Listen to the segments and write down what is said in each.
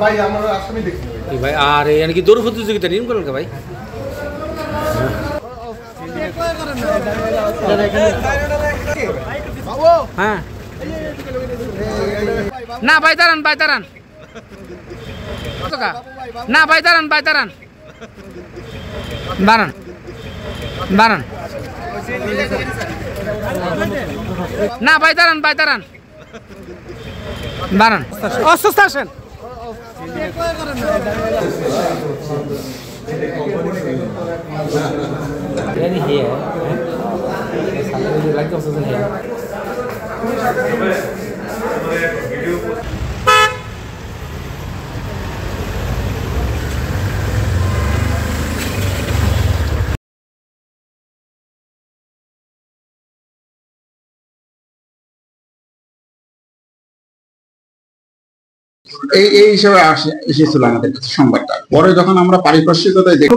ভাই আমার আসামি দেখছি ভাই আর यानी कि दौड़ प्रतियोगिता নিয়ম করেন কা ভাই হ্যাঁ না ভাই দাঁড়ান না ভাই দাঁড়ান দাঁড়ান না ভাই দাঁড়ান অসুস্থ আসেন ini here sampai lagi khususnya here এই হিসাবে এসেছিল আমাদের কাছে সংবাদটা। পরে যখন আমরা পারিপার্শ্বিকতায় দেখি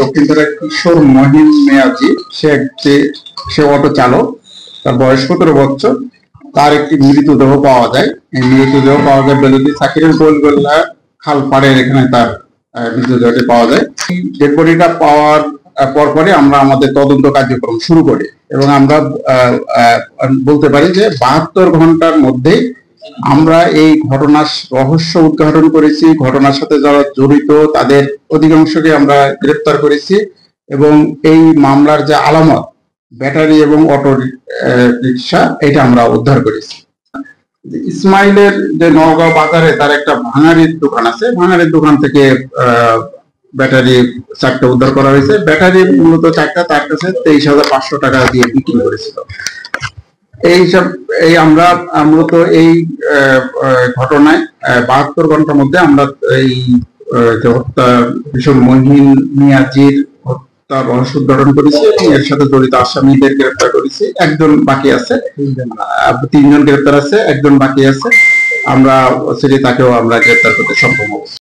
দক্ষিণপাড়ার কিশোর মহিন মেয়াজি, সে অটো চালক, তার বয়স 17 বছর। তার একটি মৃতদেহ পাওয়া যায়। এই মৃতদেহ পাওয়া যায় বেলুদি সাকিরের গোলগোল্লা খাল পাড়ের এখানে তার মৃতদেহটি পাওয়া যায়। ডেড বডিটা পাওয়ার পরপরই আমরা আমাদের তদন্ত কার্যক্রম শুরু করি এবং আমরা বলতে পারি যে 72 ঘন্টার মধ্যে আমরা এই ঘটনার রহস্য উদ্ঘাটন করেছি। ঘটনার সাথে যারা জড়িত তাদের অধিকাংশকে আমরা গ্রেফতার করেছি এবং এই মামলার যে আলামত ব্যাটারি এবং অটো রিক্সা এটা আমরা উদ্ধার করেছি। ইসমাইলের যে নওগাঁ বাজারে তার একটা ভাঙাড়ির দোকান আছে, ভাঙাড়ির দোকান থেকে ব্যাটারি 4টা উদ্ধার করা হয়েছে। ব্যাটারি মূলত 4টা তার কাছে 23,500 টাকা দিয়ে বিক্রি করেছিল। এই আমরা মূলত এই ঘটনায় 72 ঘন্টার মধ্যে আমরা এই হত্যা ভীষণ মহিন মিয়াজির হত্যা রহস্য উদ্ঘাটন করেছি এবং এর সাথে জড়িত আসামিদের গ্রেফতার করেছি। একজন বাকি আছে, 3জন গ্রেফতার আছে, একজন বাকি আছে। আমরা তাকেও আমরা গ্রেফতার করতে সক্ষম হব।